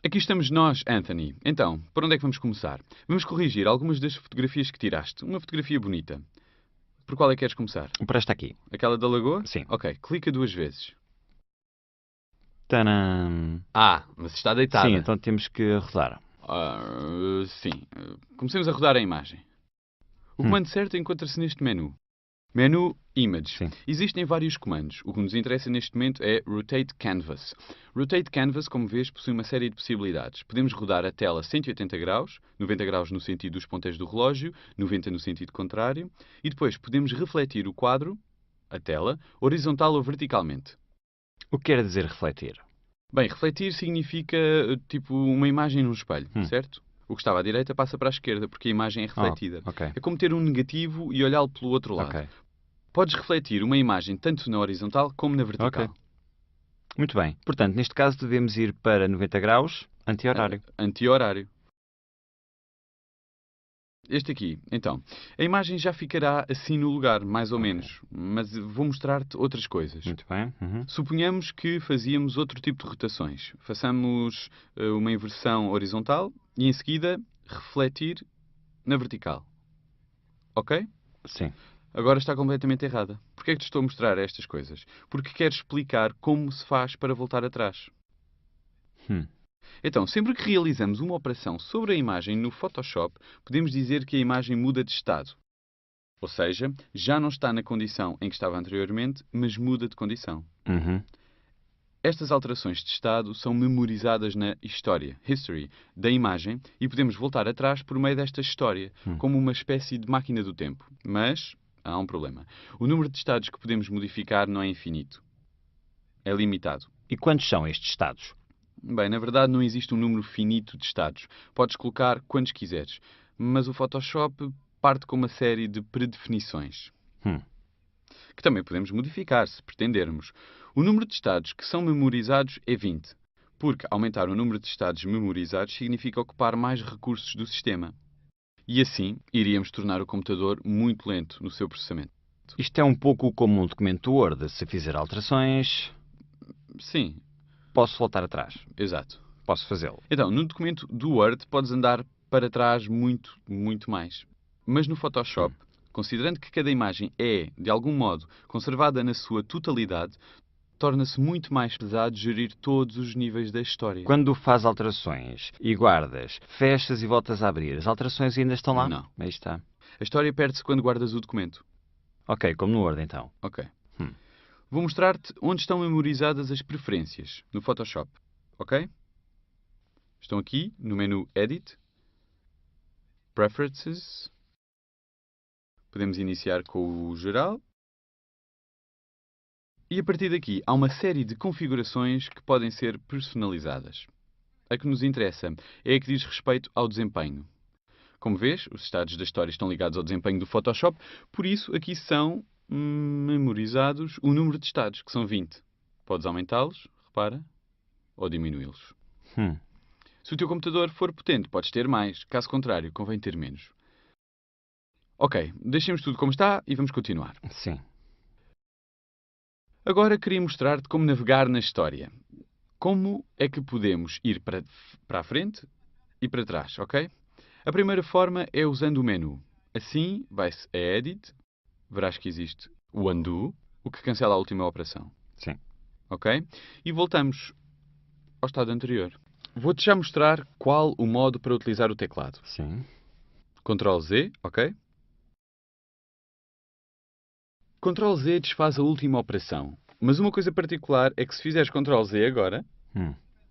Aqui estamos nós, Anthony. Então, por onde é que vamos começar? Vamos corrigir algumas das fotografias que tiraste. Uma fotografia bonita. Por qual é que queres começar? Por esta aqui. Aquela da lagoa? Sim. Ok, clica 2 vezes. Tadam! Ah, mas está deitada. Sim, então temos que rodar. Sim. Comecemos a rodar a imagem. O comando certo encontra-se neste menu. Menu Image. Sim. Existem vários comandos. O que nos interessa neste momento é Rotate Canvas. Rotate Canvas, como vês, possui uma série de possibilidades. Podemos rodar a tela 180 graus, 90 graus no sentido dos ponteiros do relógio, 90 no sentido contrário, e depois podemos refletir o quadro, a tela, horizontal ou verticalmente. O que quer dizer refletir? Bem, refletir significa tipo uma imagem num espelho, certo? O que estava à direita passa para a esquerda, porque a imagem é refletida. ok. É como ter um negativo e olhá-lo pelo outro lado. Ok. Podes refletir uma imagem tanto na horizontal como na vertical. Ok. Muito bem. Portanto, neste caso devemos ir para 90 graus, anti-horário. Anti-horário. Este aqui, então. A imagem já ficará assim no lugar, mais ou menos. Mas vou mostrar-te outras coisas. Muito bem. Suponhamos que fazíamos outro tipo de rotações. Façamos uma inversão horizontal e, em seguida, refletir na vertical. Ok? Sim. Agora está completamente errada. Porquê é que te estou a mostrar estas coisas? Porque quero explicar como se faz para voltar atrás. Então, sempre que realizamos uma operação sobre a imagem no Photoshop, podemos dizer que a imagem muda de estado. Ou seja, já não está na condição em que estava anteriormente, mas muda de condição. Estas alterações de estado são memorizadas na história, history, da imagem e podemos voltar atrás por meio desta história, como uma espécie de máquina do tempo. Mas há um problema. O número de estados que podemos modificar não é infinito. É limitado. E quantos são estes estados? Bem, na verdade não existe um número finito de estados. Podes colocar quantos quiseres. Mas o Photoshop parte com uma série de predefinições. Que também podemos modificar, se pretendermos. O número de estados que são memorizados é 20. Porque aumentar o número de estados memorizados significa ocupar mais recursos do sistema. E assim, iríamos tornar o computador muito lento no seu processamento. Isto é um pouco como um documento Word. Se fizer alterações, Sim, posso voltar atrás. exato. Posso fazê-lo. Então, no documento do Word, podes andar para trás muito, muito mais. Mas no Photoshop, considerando que cada imagem é, de algum modo, conservada na sua totalidade, torna-se muito mais pesado gerir todos os níveis da história. Quando faz alterações e guardas, fechas e voltas a abrir, as alterações ainda estão lá? Não. Aí está. A história perde-se quando guardas o documento. Ok, como no Word então. Ok. Vou mostrar-te onde estão memorizadas as preferências no Photoshop. Ok? Estão aqui no menu Edit, Preferences. Podemos iniciar com o geral. E a partir daqui há uma série de configurações que podem ser personalizadas. A que nos interessa é a que diz respeito ao desempenho. Como vês, os estados da história estão ligados ao desempenho do Photoshop, por isso aqui são memorizados o número de estados, que são 20. Podes aumentá-los, repara, ou diminuí-los. Se o teu computador for potente, podes ter mais. Caso contrário, convém ter menos. Ok, deixemos tudo como está e vamos continuar. Sim. Agora queria mostrar-te como navegar na história. Como é que podemos ir para a frente e para trás, ok? A primeira forma é usando o menu. Assim, vai-se a Edit, verás que existe o Undo, o que cancela a última operação. Sim. Ok? E voltamos ao estado anterior. Vou-te já mostrar qual o modo para utilizar o teclado. Sim. Ctrl Z, ok? Ctrl Z desfaz a última operação. Mas uma coisa particular é que se fizeres Ctrl Z agora,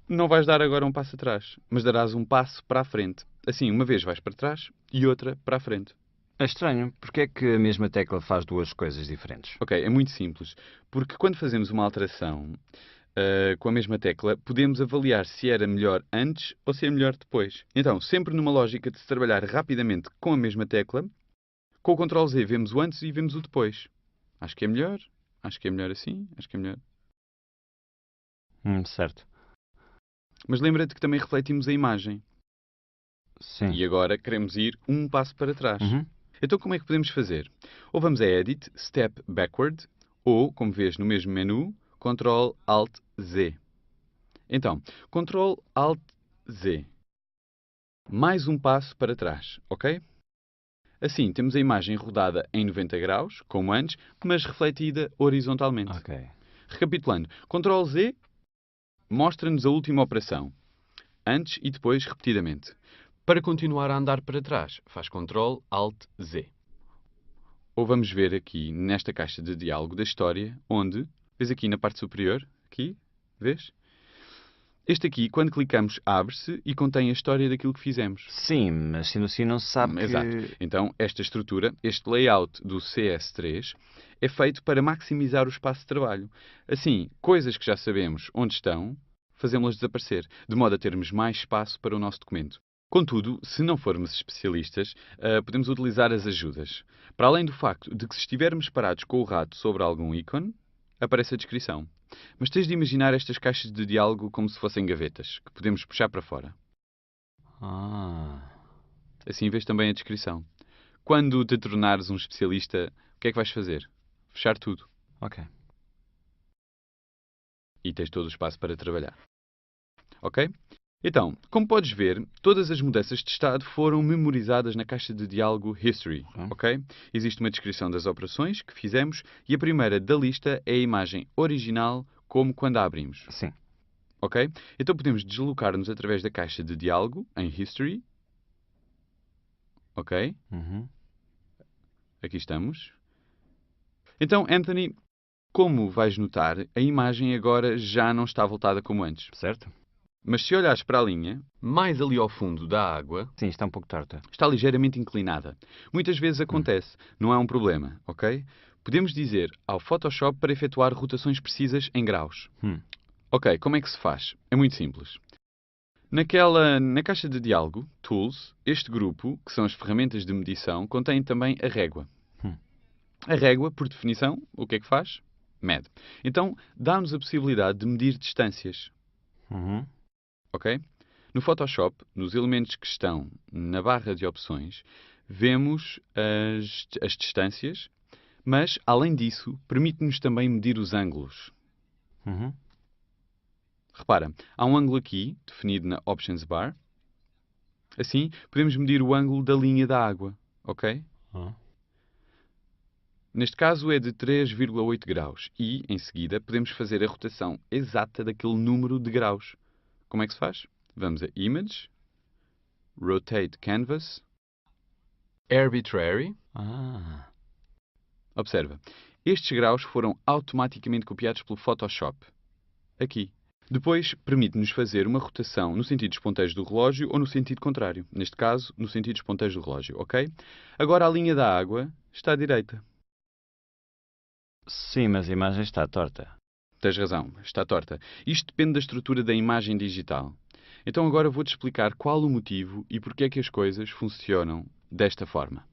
não vais dar agora um passo atrás, mas darás um passo para a frente. Assim, uma vez vais para trás e outra para a frente. É estranho. Porque é que a mesma tecla faz duas coisas diferentes? Ok, é muito simples. Porque quando fazemos uma alteração com a mesma tecla, podemos avaliar se era melhor antes ou se é melhor depois. Então, sempre numa lógica de se trabalhar rapidamente com a mesma tecla, com o Ctrl Z vemos o antes e vemos o depois. Acho que é melhor assim, acho que é melhor. Certo. Mas lembra-te que também refletimos a imagem. Sim. E agora queremos ir um passo para trás. Então como é que podemos fazer? Ou vamos a Edit, Step Backward, ou, como vês no mesmo menu, Ctrl Alt Z. Então, Ctrl Alt Z. Mais um passo para trás, ok? Assim, temos a imagem rodada em 90 graus, como antes, mas refletida horizontalmente. Ok. Recapitulando, Ctrl Z mostra-nos a última operação, antes e depois repetidamente. Para continuar a andar para trás, faz Ctrl Alt Z. Ou vamos ver aqui nesta caixa de diálogo da história, onde, vês aqui na parte superior, aqui, vês? Este aqui, quando clicamos, abre-se e contém a história daquilo que fizemos. Sim, mas sendo assim não se sabe Exato. que... Então, esta estrutura, este layout do CS3, é feito para maximizar o espaço de trabalho. Assim, coisas que já sabemos onde estão, fazemos-las desaparecer, de modo a termos mais espaço para o nosso documento. Contudo, se não formos especialistas, podemos utilizar as ajudas. Para além do facto de que se estivermos parados com o rato sobre algum ícone, aparece a descrição. Mas tens de imaginar estas caixas de diálogo como se fossem gavetas, que podemos puxar para fora. Ah... Assim vês também a descrição. Quando te tornares um especialista, o que é que vais fazer? Fechar tudo. Ok. E tens todo o espaço para trabalhar. Ok? Então, como podes ver, todas as mudanças de estado foram memorizadas na caixa de diálogo History. Ok? Existe uma descrição das operações que fizemos e a primeira da lista é a imagem original, como quando a abrimos. Sim. Ok? Então podemos deslocar-nos através da caixa de diálogo em History. Ok? Uhum. Aqui estamos. Então, Anthony, como vais notar, a imagem agora já não está voltada como antes. Certo? Mas se olhares para a linha, mais ali ao fundo da água, Sim, está um pouco torta. está ligeiramente inclinada. Muitas vezes acontece, não é um problema, ok? Podemos dizer ao Photoshop para efetuar rotações precisas em graus. Ok, como é que se faz? É muito simples. Na caixa de diálogo, Tools, este grupo, que são as ferramentas de medição, contém também a régua. A régua, por definição, o que é que faz? Mede. Então, dá-nos a possibilidade de medir distâncias. Uhum. Ok? No Photoshop, nos elementos que estão na barra de opções, vemos as distâncias, mas, além disso, permite-nos também medir os ângulos. Uhum. Repara, há um ângulo aqui, definido na Options Bar. Assim, podemos medir o ângulo da linha da água. Ok? Neste caso é de 3,8 graus e, em seguida, podemos fazer a rotação exata daquele número de graus. Como é que se faz? Vamos a Image, Rotate Canvas, Arbitrary. Observa, estes graus foram automaticamente copiados pelo Photoshop. Aqui. Depois, permite-nos fazer uma rotação no sentido dos ponteiros do relógio ou no sentido contrário. Neste caso, no sentido dos ponteiros do relógio, ok? Agora a linha da água está à direita. Sim, mas a imagem está torta. Tens razão, está torta. Isto depende da estrutura da imagem digital. Então agora vou-te explicar qual o motivo e porque é que as coisas funcionam desta forma.